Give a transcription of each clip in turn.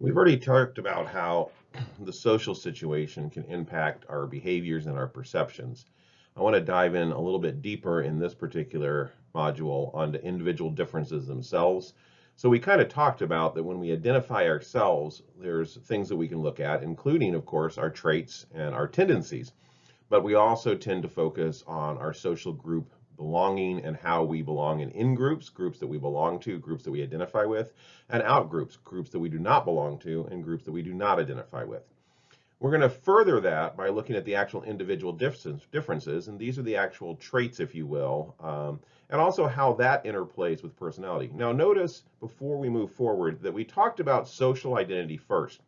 We've already talked about how the social situation can impact our behaviors and our perceptions. I want to dive in a little bit deeper in this particular module onto individual differences themselves. So we kind of talked about that when we identify ourselves, there's things that we can look at, including, of course, our traits and our tendencies. But we also tend to focus on our social group belonging and how we belong in groups, groups that we belong to, groups that we identify with, and out groups, groups that we do not belong to, and groups that we do not identify with. We're going to further that by looking at the actual individual differences, and these are the actual traits, if you will, and also how that interplays with personality. Now, notice before we move forward that we talked about social identity first.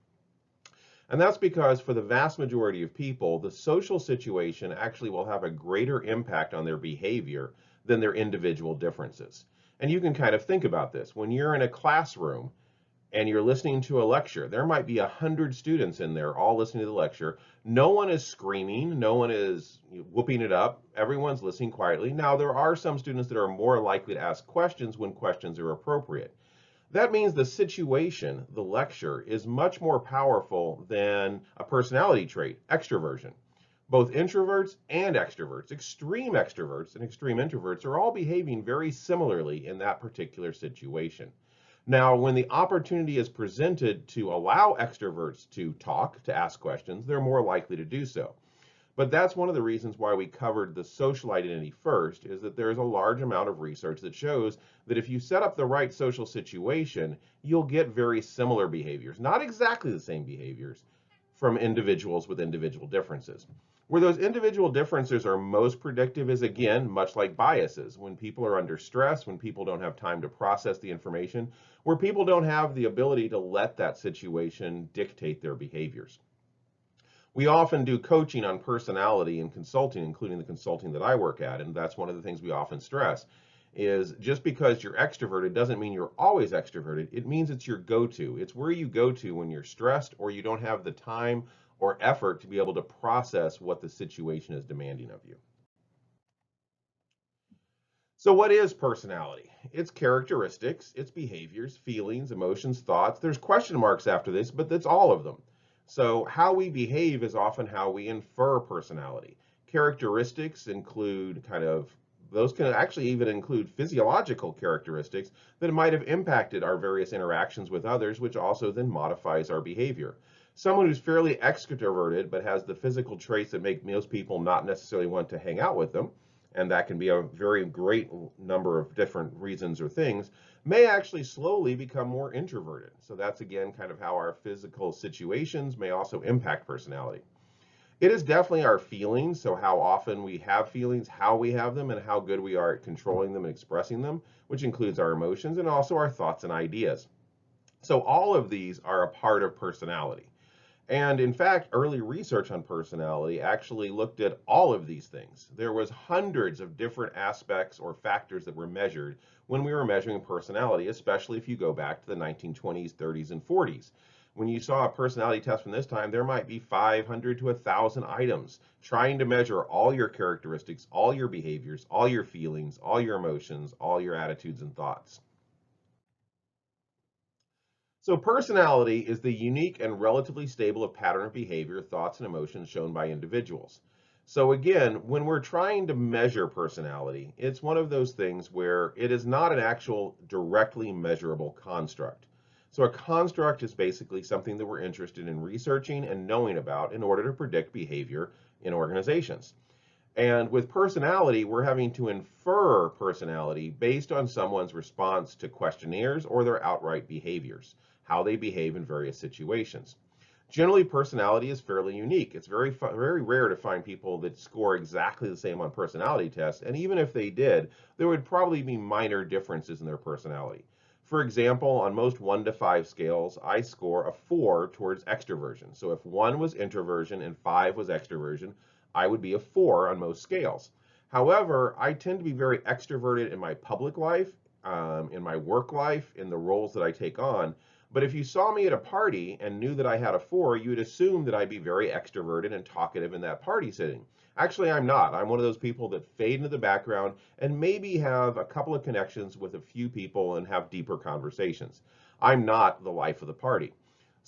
And that's because for the vast majority of people, the social situation actually will have a greater impact on their behavior than their individual differences. And you can kind of think about this. When you're in a classroom and you're listening to a lecture, there might be 100 students in there all listening to the lecture. No one is screaming, no one is whooping it up. Everyone's listening quietly. Now, there are some students that are more likely to ask questions when questions are appropriate. That means the situation, the lecture, is much more powerful than a personality trait, extroversion. Both introverts and extroverts and extreme introverts are all behaving very similarly in that particular situation. Now, when the opportunity is presented to allow extroverts to talk, to ask questions, they're more likely to do so. But that's one of the reasons why we covered the social identity first, is that there's a large amount of research that shows that if you set up the right social situation, you'll get very similar behaviors, not exactly the same behaviors, from individuals with individual differences. Where those individual differences are most predictive is, again, much like biases. When people are under stress, when people don't have time to process the information, where people don't have the ability to let that situation dictate their behaviors. We often do coaching on personality and consulting, including the consulting that I work at, and that's one of the things we often stress is just because you're extroverted doesn't mean you're always extroverted. It means it's your go-to. It's where you go to when you're stressed or you don't have the time or effort to be able to process what the situation is demanding of you. So what is personality? It's characteristics, it's behaviors, feelings, emotions, thoughts. There's question marks after this, but that's all of them. So how we behave is often how we infer personality. Characteristics include those can actually even include physiological characteristics that might have impacted our various interactions with others, which also then modifies our behavior. Someone who's fairly extroverted but has the physical traits that make most people not necessarily want to hang out with them, and that can be a very great number of different reasons or things, may actually slowly become more introverted. So that's again kind of how our physical situations may also impact personality. It is definitely our feelings, so how often we have feelings, how we have them, and how good we are at controlling them and expressing them, which includes our emotions and also our thoughts and ideas. So all of these are a part of personality. And in fact, early research on personality actually looked at all of these things. There was hundreds of different aspects or factors that were measured when we were measuring personality, especially if you go back to the 1920s, 30s, and 40s. When you saw a personality test from this time, there might be 500 to 1,000 items trying to measure all your characteristics, all your behaviors, all your feelings, all your emotions, all your attitudes and thoughts. So personality is the unique and relatively stable pattern of behavior, thoughts, and emotions shown by individuals. So again, when we're trying to measure personality, it's one of those things where it is not an actual directly measurable construct. So a construct is basically something that we're interested in researching and knowing about in order to predict behavior in organizations. And with personality, we're having to infer personality based on someone's response to questionnaires or their outright behaviors, how they behave in various situations. Generally, personality is fairly unique. It's very rare to find people that score exactly the same on personality tests, and even if they did, there would probably be minor differences in their personality. For example, on most 1 to 5 scales, I score a 4 towards extroversion. So if 1 was introversion and 5 was extroversion, I would be a 4 on most scales. However, I tend to be very extroverted in my public life, in my work life, in the roles that I take on. But if you saw me at a party and knew that I had a 4, you would assume that I'd be very extroverted and talkative in that party setting. Actually, I'm not. I'm one of those people that fade into the background and maybe have a couple of connections with a few people and have deeper conversations. I'm not the life of the party.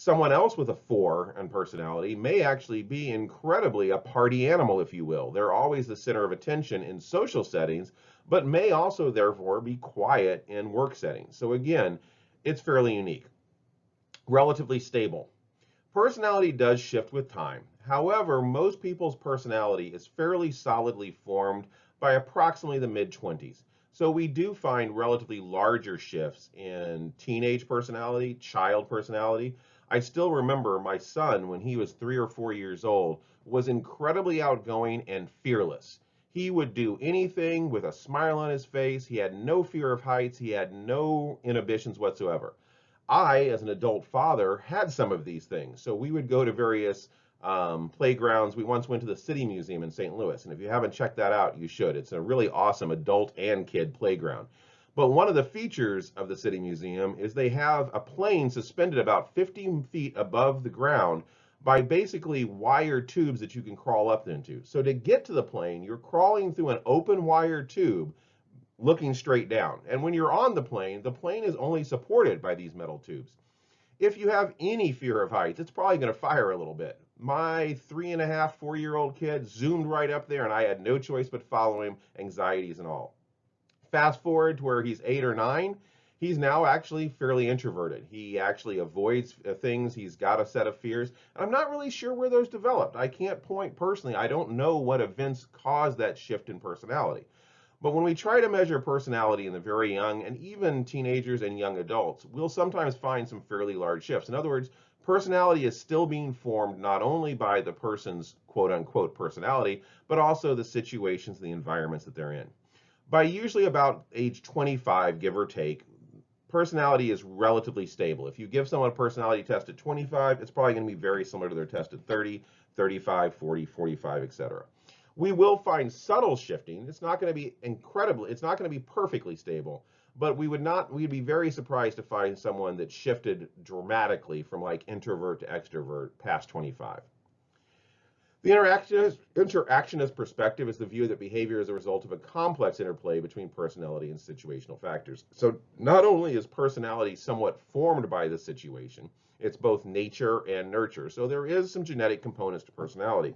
Someone else with a 4 in personality may actually be incredibly a party animal, if you will. They're always the center of attention in social settings, but may also therefore be quiet in work settings. So again, it's fairly unique. Relatively stable. Personality does shift with time. However, most people's personality is fairly solidly formed by approximately the mid-20s. So we do find relatively larger shifts in teenage personality, child personality. I still remember my son, when he was 3 or 4 years old, was incredibly outgoing and fearless. He would do anything with a smile on his face. He had no fear of heights. He had no inhibitions whatsoever. I, as an adult father, had some of these things. So we would go to various playgrounds. We once went to the City Museum in St. Louis, and if you haven't checked that out, you should. It's a really awesome adult and kid playground. But one of the features of the City Museum is they have a plane suspended about 50 feet above the ground by basically wire tubes that you can crawl up into. So to get to the plane, you're crawling through an open wire tube looking straight down. And when you're on the plane is only supported by these metal tubes. If you have any fear of heights, it's probably going to fire a little bit. My 3.5, 4-year-old kid zoomed right up there, and I had no choice but follow him, anxieties and all. Fast forward to where he's 8 or 9, he's now actually fairly introverted. He actually avoids things. He's got a set of fears. I'm not really sure where those developed. I can't point personally. I don't know what events caused that shift in personality. But when we try to measure personality in the very young and even teenagers and young adults, we'll sometimes find some fairly large shifts. In other words, personality is still being formed not only by the person's quote unquote personality, but also the situations, the environments that they're in. By usually about age 25, give or take, personality is relatively stable. If you give someone a personality test at 25, it's probably going to be very similar to their test at 30, 35, 40, 45, etc. We will find subtle shifting. It's not going to be it's not going to be perfectly stable, but we'd be very surprised to find someone that shifted dramatically from like introvert to extrovert past 25. The interactionist perspective is the view that behavior is a result of a complex interplay between personality and situational factors. So not only is personality somewhat formed by the situation, it's both nature and nurture. So there is some genetic components to personality.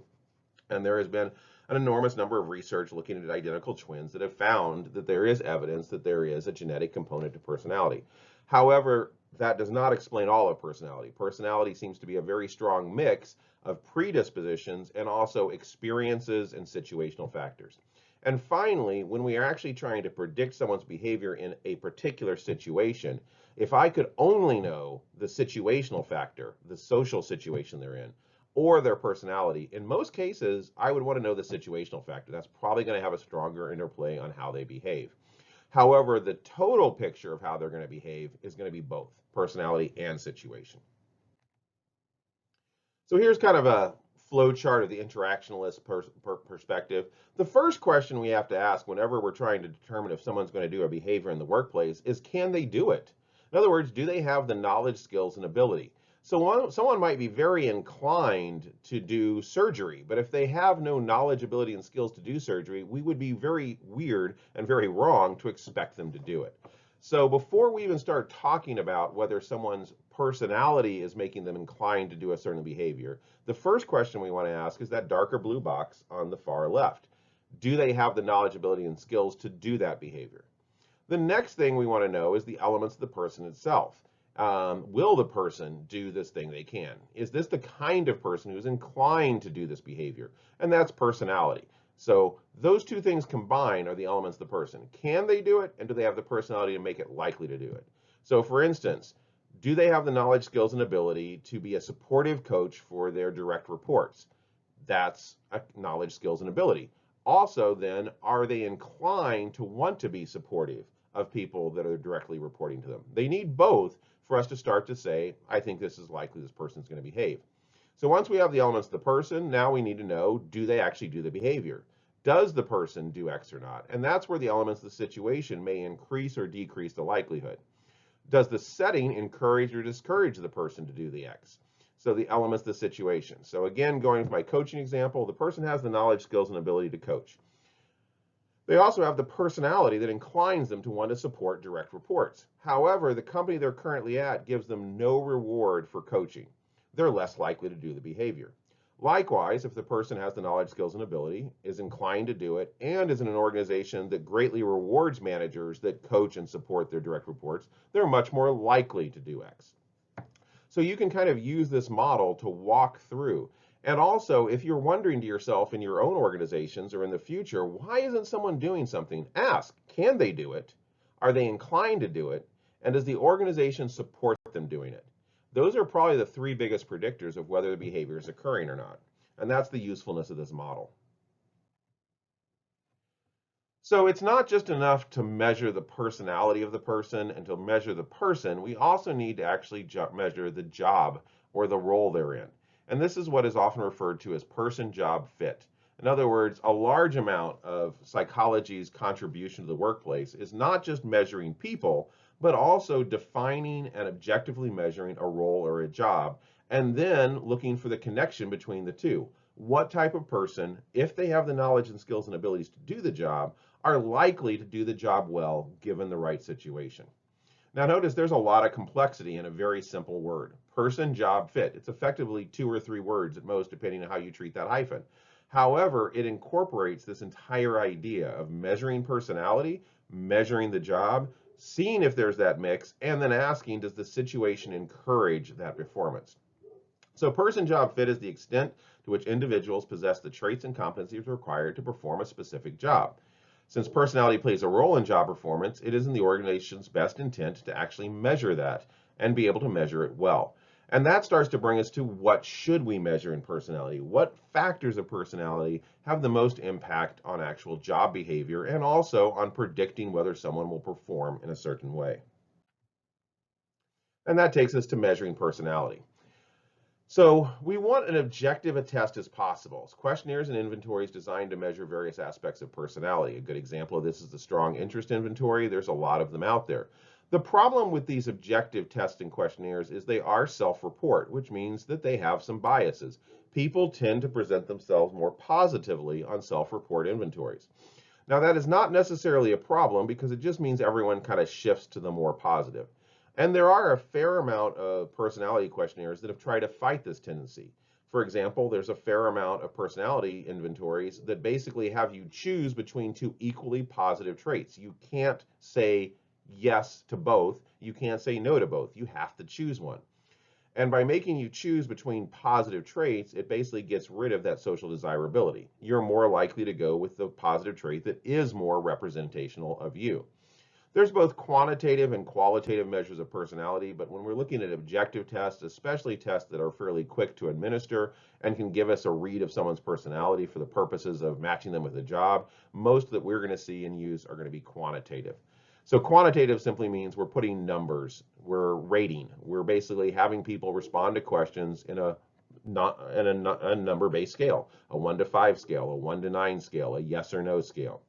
And there has been an enormous number of research looking at identical twins that have found that there is evidence that there is a genetic component to personality. However, that does not explain all of personality. Personality seems to be a very strong mix of predispositions and also experiences and situational factors. And finally, when we are actually trying to predict someone's behavior in a particular situation, if I could only know the situational factor, the social situation they're in, or their personality, in most cases, I would want to know the situational factor. That's probably going to have a stronger interplay on how they behave. However, the total picture of how they're going to behave is going to be both personality and situation. So here's kind of a flow chart of the interactionalist perspective. The first question we have to ask whenever we're trying to determine if someone's going to do a behavior in the workplace is, can they do it? In other words, do they have the knowledge, skills, and ability? So someone might be very inclined to do surgery, but if they have no knowledge, ability, and skills to do surgery, we would be very weird and very wrong to expect them to do it. So before we even start talking about whether someone's personality is making them inclined to do a certain behavior, the first question we want to ask is that darker blue box on the far left. Do they have the knowledge, ability, and skills to do that behavior? The next thing we want to know is the elements of the person itself. Will the person do this thing they can? Is this the kind of person who's inclined to do this behavior? And that's personality. So those two things combined are the elements of the person. Can they do it? And do they have the personality to make it likely to do it? So for instance, do they have the knowledge, skills, and ability to be a supportive coach for their direct reports? That's a knowledge, skills, and ability. Also then, are they inclined to want to be supportive of people that are directly reporting to them? They need both for us to start to say, I think this is likely this person's going to behave. So once we have the elements of the person, now we need to know, do they actually do the behavior? Does the person do X or not? And that's where the elements of the situation may increase or decrease the likelihood. Does the setting encourage or discourage the person to do the X? So the elements of the situation. So again, going with my coaching example, the person has the knowledge, skills, and ability to coach. They also have the personality that inclines them to want to support direct reports. However, the company they're currently at gives them no reward for coaching. They're less likely to do the behavior. Likewise, if the person has the knowledge, skills, and ability, is inclined to do it, and is in an organization that greatly rewards managers that coach and support their direct reports, they're much more likely to do X. So you can kind of use this model to walk through. And also, if you're wondering to yourself in your own organizations or in the future, why isn't someone doing something? Ask, can they do it? Are they inclined to do it? And does the organization support them doing it? Those are probably the three biggest predictors of whether the behavior is occurring or not. And that's the usefulness of this model. So it's not just enough to measure the personality of the person and to measure the person. We also need to actually measure the job or the role they're in. And this is what is often referred to as person-job fit. In other words, a large amount of psychology's contribution to the workplace is not just measuring people, but also defining and objectively measuring a role or a job, and then looking for the connection between the two. What type of person, if they have the knowledge and skills and abilities to do the job, are likely to do the job well given the right situation. Now notice there's a lot of complexity in a very simple word. Person, job, fit. It's effectively 2 or 3 words at most, depending on how you treat that hyphen. However, it incorporates this entire idea of measuring personality, measuring the job, seeing if there's that mix, and then asking, does the situation encourage that performance? So person job fit is the extent to which individuals possess the traits and competencies required to perform a specific job. Since personality plays a role in job performance, it is in the organization's best intent to actually measure that and be able to measure it well. And that starts to bring us to what should we measure in personality? What factors of personality have the most impact on actual job behavior and also on predicting whether someone will perform in a certain way? And that takes us to measuring personality. So we want an objective a test as possible. It's questionnaires and inventories designed to measure various aspects of personality. A good example of this is the strong interest inventory. There's a lot of them out there. The problem with these objective tests and questionnaires is they are self-report, which means that they have some biases. People tend to present themselves more positively on self-report inventories. Now, that is not necessarily a problem because it just means everyone kind of shifts to the more positive. And there are a fair amount of personality questionnaires that have tried to fight this tendency. For example, there's a fair amount of personality inventories that basically have you choose between two equally positive traits. You can't say yes to both. You can't say no to both. You have to choose one. And by making you choose between positive traits, it basically gets rid of that social desirability. You're more likely to go with the positive trait that is more representational of you. There's both quantitative and qualitative measures of personality, but when we're looking at objective tests, especially tests that are fairly quick to administer and can give us a read of someone's personality for the purposes of matching them with a job, most that we're going to see and use are going to be quantitative. So quantitative simply means we're putting numbers, we're rating, we're basically having people respond to questions in a number-based scale, a 1 to 5 scale, a 1 to 9 scale, a yes or no scale.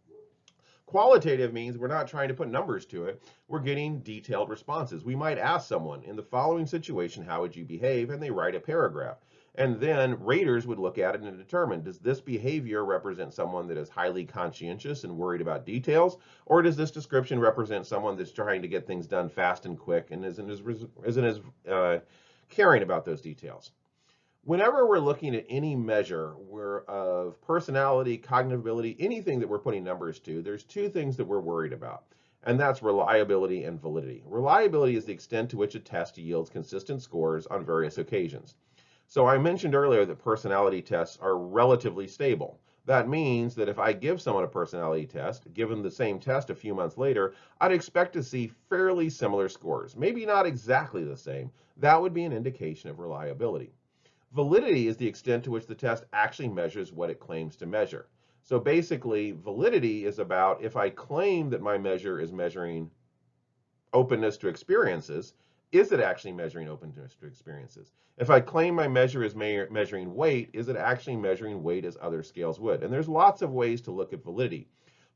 Qualitative means we're not trying to put numbers to it. We're getting detailed responses. We might ask someone, in the following situation, how would you behave? And they write a paragraph. And then raters would look at it and determine, does this behavior represent someone that is highly conscientious and worried about details? Or does this description represent someone that's trying to get things done fast and quick and isn't as caring about those details? Whenever we're looking at any measure of personality, cognitive ability, anything that we're putting numbers to, there's two things that we're worried about, and that's reliability and validity. Reliability is the extent to which a test yields consistent scores on various occasions. So I mentioned earlier that personality tests are relatively stable. That means that if I give someone a personality test, given the same test a few months later, I'd expect to see fairly similar scores. Maybe not exactly the same. That would be an indication of reliability. Validity is the extent to which the test actually measures what it claims to measure. So basically, validity is about if I claim that my measure is measuring openness to experiences, is it actually measuring openness to experiences? If I claim my measure is measuring weight, is it actually measuring weight as other scales would? And there's lots of ways to look at validity.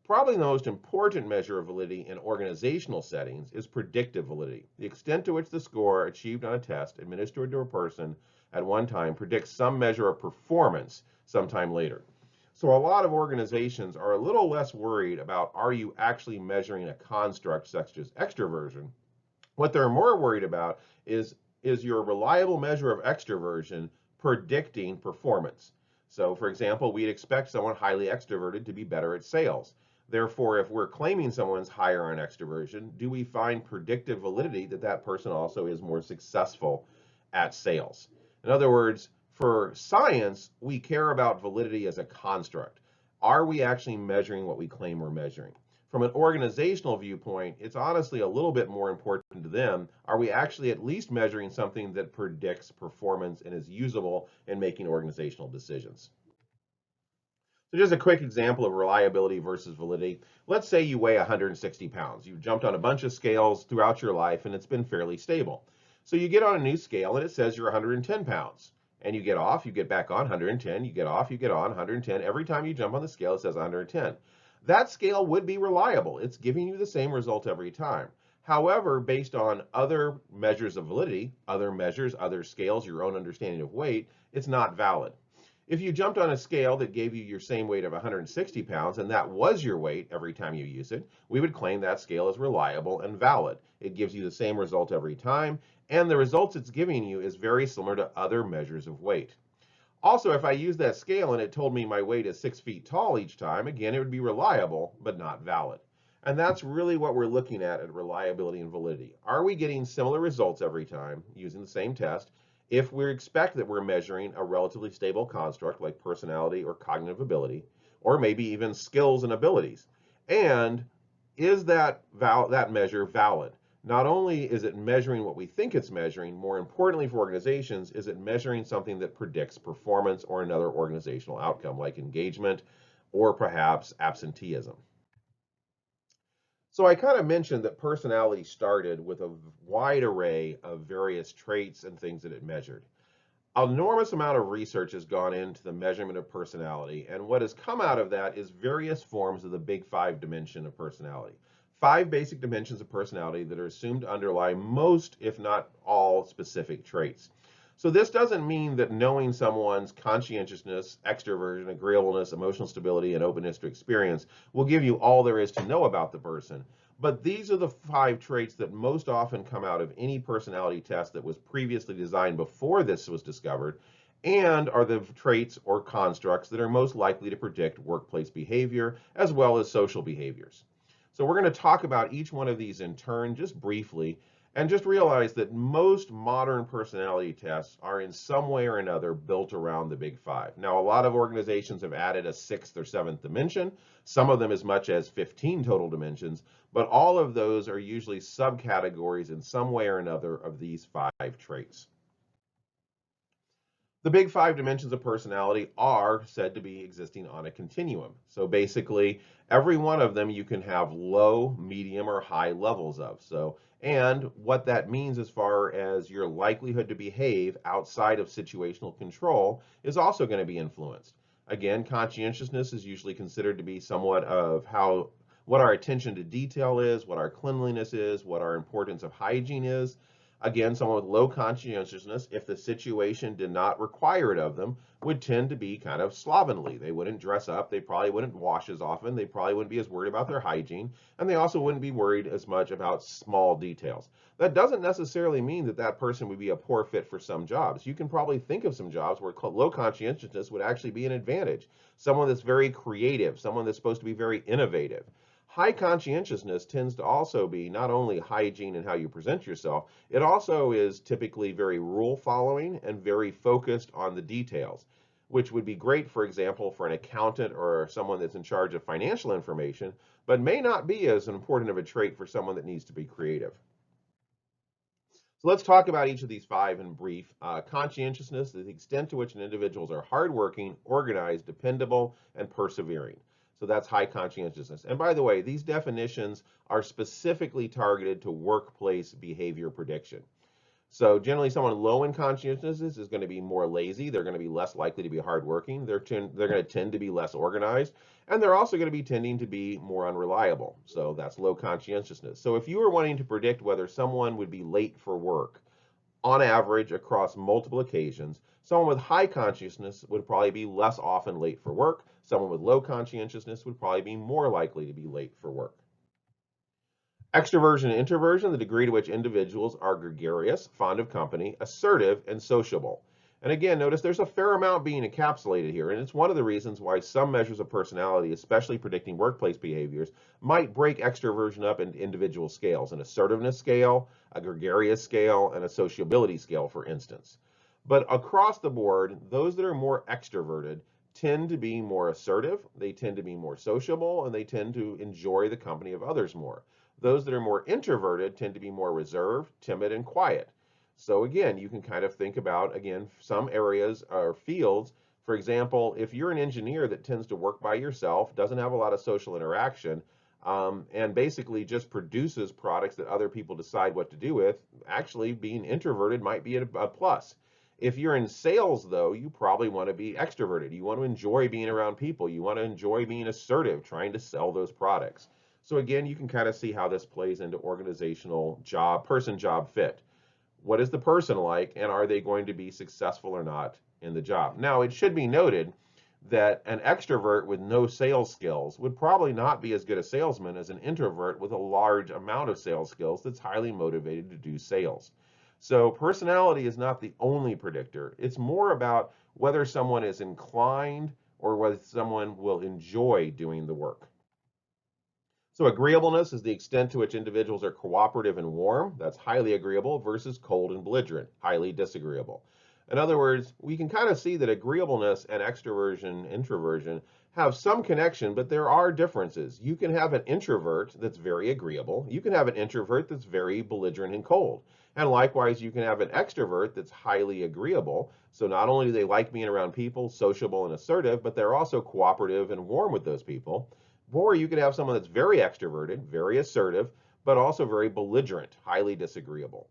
Probably the most important measure of validity in organizational settings is predictive validity, the extent to which the score achieved on a test administered to a person at one time predicts some measure of performance sometime later. So a lot of organizations are a little less worried about are you actually measuring a construct such as extroversion. What they're more worried about is your reliable measure of extroversion predicting performance. So, for example, we'd expect someone highly extroverted to be better at sales. Therefore, if we're claiming someone's higher on extroversion, do we find predictive validity that that person also is more successful at sales? In other words, for science, we care about validity as a construct. Are we actually measuring what we claim we're measuring? From an organizational viewpoint, it's honestly a little bit more important to them. Are we actually at least measuring something that predicts performance and is usable in making organizational decisions? So just a quick example of reliability versus validity. Let's say you weigh 160 pounds. You've jumped on a bunch of scales throughout your life and it's been fairly stable. So you get on a new scale and it says you're 110 pounds. And you get off, you get back on 110, you get off, you get on 110. Every time you jump on the scale, it says 110. That scale would be reliable. It's giving you the same result every time. However, based on other measures of validity, other measures, other scales, your own understanding of weight, it's not valid. If you jumped on a scale that gave you your same weight of 160 pounds and that was your weight every time you use it, we would claim that scale is reliable and valid. It gives you the same result every time, and the results it's giving you is very similar to other measures of weight. Also, if I use that scale and it told me my weight is 6 feet tall each time, again, it would be reliable, but not valid. And that's really what we're looking at reliability and validity. Are we getting similar results every time using the same test? If we expect that we're measuring a relatively stable construct like personality or cognitive ability, or maybe even skills and abilities. And is that measure valid? Not only is it measuring what we think it's measuring, more importantly for organizations, is it measuring something that predicts performance or another organizational outcome like engagement or perhaps absenteeism. So I kind of mentioned that personality started with a wide array of various traits and things that it measured. An enormous amount of research has gone into the measurement of personality, and what has come out of that is various forms of the big five dimension of personality. Five basic dimensions of personality that are assumed to underlie most, if not all, specific traits. So this doesn't mean that knowing someone's conscientiousness, extroversion, agreeableness, emotional stability, and openness to experience will give you all there is to know about the person. But these are the five traits that most often come out of any personality test that was previously designed before this was discovered, and are the traits or constructs that are most likely to predict workplace behavior as well as social behaviors. So we're going to talk about each one of these in turn just briefly, and just realize that most modern personality tests are in some way or another built around the big five. Now, a lot of organizations have added a sixth or seventh dimension, some of them as much as 15 total dimensions, but all of those are usually subcategories in some way or another of these five traits. The big five dimensions of personality are said to be existing on a continuum. So basically, every one of them you can have low, medium, or high levels of. And what that means as far as your likelihood to behave outside of situational control is also going to be influenced. Again, conscientiousness is usually considered to be somewhat of what our attention to detail is, what our cleanliness is, what our importance of hygiene is. Again, someone with low conscientiousness, if the situation did not require it of them, would tend to be kind of slovenly. They wouldn't dress up. They probably wouldn't wash as often. They probably wouldn't be as worried about their hygiene. And they also wouldn't be worried as much about small details. That doesn't necessarily mean that that person would be a poor fit for some jobs. You can probably think of some jobs where low conscientiousness would actually be an advantage. Someone that's very creative, someone that's supposed to be very innovative. High conscientiousness tends to also be not only hygiene and how you present yourself, it also is typically very rule following and very focused on the details, which would be great, for example, for an accountant or someone that's in charge of financial information, but may not be as important of a trait for someone that needs to be creative. So let's talk about each of these five in brief. Conscientiousness is the extent to which an individuals are hardworking, organized, dependable, and persevering. So that's high conscientiousness. And by the way, these definitions are specifically targeted to workplace behavior prediction. So generally, someone low in conscientiousness is going to be more lazy. They're going to be less likely to be hardworking. They're going to tend to be less organized. And they're also going to be tending to be more unreliable. So that's low conscientiousness. So if you were wanting to predict whether someone would be late for work, on average across multiple occasions. Someone with high conscientiousness would probably be less often late for work. Someone with low conscientiousness would probably be more likely to be late for work. Extroversion and introversion, the degree to which individuals are gregarious, fond of company, assertive, and sociable. And again, notice there's a fair amount being encapsulated here, and it's one of the reasons why some measures of personality, especially predicting workplace behaviors, might break extroversion up into individual scales, an assertiveness scale, a gregarious scale, and a sociability scale, for instance. But across the board, those that are more extroverted tend to be more assertive, they tend to be more sociable, and they tend to enjoy the company of others more. Those that are more introverted tend to be more reserved, timid, and quiet. So again, you can kind of think about, again, some areas or fields. For example, if you're an engineer that tends to work by yourself, doesn't have a lot of social interaction, and basically just produces products that other people decide what to do with, actually being introverted might be a plus. If you're in sales, though, you probably want to be extroverted. You want to enjoy being around people. You want to enjoy being assertive, trying to sell those products. So again, you can kind of see how this plays into organizational person-job fit. What is the person like, and are they going to be successful or not in the job? Now, it should be noted that an extrovert with no sales skills would probably not be as good a salesman as an introvert with a large amount of sales skills that's highly motivated to do sales. So personality is not the only predictor. It's more about whether someone is inclined or whether someone will enjoy doing the work. So agreeableness is the extent to which individuals are cooperative and warm. That's highly agreeable versus cold and belligerent, highly disagreeable. In other words, we can kind of see that agreeableness and extroversion, introversion have some connection, but there are differences. You can have an introvert that's very agreeable. You can have an introvert that's very belligerent and cold. And likewise, you can have an extrovert that's highly agreeable. So not only do they like being around people, sociable and assertive, but they're also cooperative and warm with those people. Or you could have someone that's very extroverted, very assertive, but also very belligerent, highly disagreeable.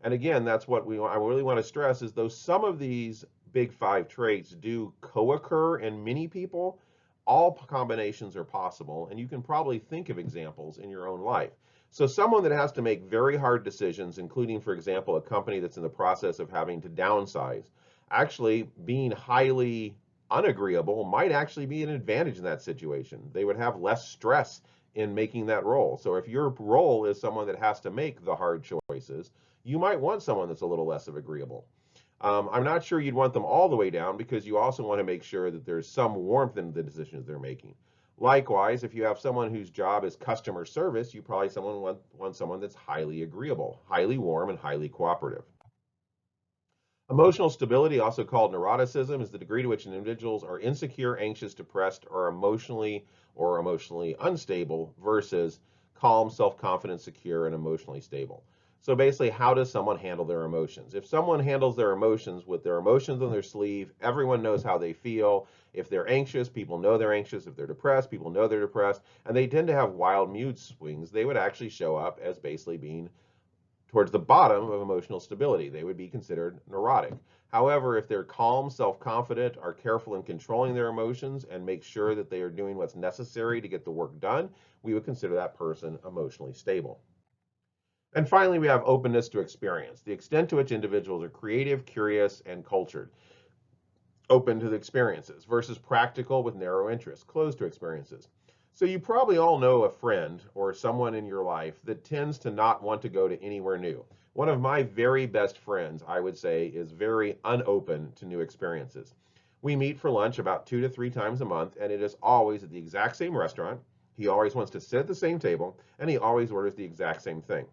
And again, that's what I really want to stress is though some of these big five traits do co-occur in many people, all combinations are possible, and you can probably think of examples in your own life. So someone that has to make very hard decisions, including, for example, a company that's in the process of having to downsize, actually being highly unagreeable might actually be an advantage in that situation. They would have less stress in making that role. So if your role is someone that has to make the hard choices, you might want someone that's a little less of agreeable. I'm not sure you'd want them all the way down because you also want to make sure that there's some warmth in the decisions they're making. Likewise, if you have someone whose job is customer service, you probably want someone that's highly agreeable, highly warm, and highly cooperative. Emotional stability, also called neuroticism, is the degree to which individuals are insecure, anxious, depressed, or emotionally unstable versus calm, self-confident, secure, and emotionally stable. So basically, how does someone handle their emotions? If someone handles their emotions with their emotions on their sleeve, everyone knows how they feel. If they're anxious, people know they're anxious. If they're depressed, people know they're depressed. And they tend to have wild mood swings. They would actually show up as basically being towards the bottom of emotional stability. They would be considered neurotic. However, if they're calm, self-confident, are careful in controlling their emotions, and make sure that they are doing what's necessary to get the work done, we would consider that person emotionally stable. And finally, we have openness to experience, the extent to which individuals are creative, curious, and cultured, open to the experiences, versus practical with narrow interests, closed to experiences. So you probably all know a friend or someone in your life that tends to not want to go to anywhere new. One of my very best friends, I would say, is very unopen to new experiences. We meet for lunch about 2 to 3 times a month, and it is always at the exact same restaurant. He always wants to sit at the same table, and he always orders the exact same thing.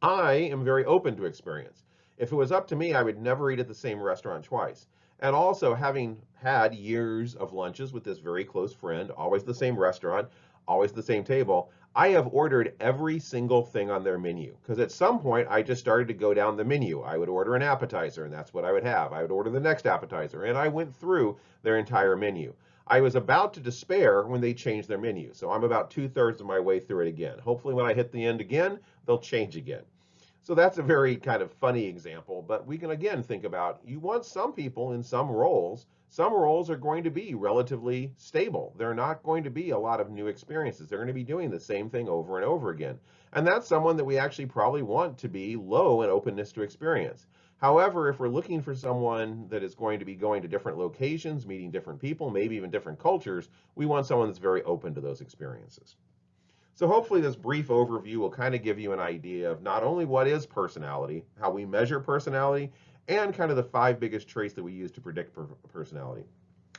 I am very open to experience. If it was up to me, I would never eat at the same restaurant twice. And also, having had years of lunches with this very close friend, always the same restaurant, always the same table, I have ordered every single thing on their menu. Because at some point, I just started to go down the menu. I would order an appetizer, and that's what I would have. I would order the next appetizer, and I went through their entire menu. I was about to despair when they changed their menu. So I'm about 2/3 of my way through it again. Hopefully, when I hit the end again, they'll change again. So that's a very kind of funny example, but we can again think about you want some people in some roles. Some roles are going to be relatively stable. They're not going to be a lot of new experiences. They're going to be doing the same thing over and over again. And that's someone that we actually probably want to be low in openness to experience. However, if we're looking for someone that is going to be going to different locations, meeting different people, maybe even different cultures, we want someone that's very open to those experiences. So hopefully this brief overview will kind of give you an idea of not only what is personality, how we measure personality, and kind of the 5 biggest traits that we use to predict personality.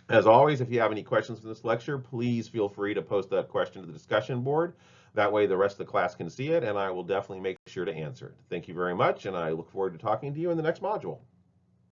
As always, if you have any questions from this lecture, please feel free to post that question to the discussion board. That way the rest of the class can see it, and I will definitely make sure to answer it. Thank you very much, and I look forward to talking to you in the next module.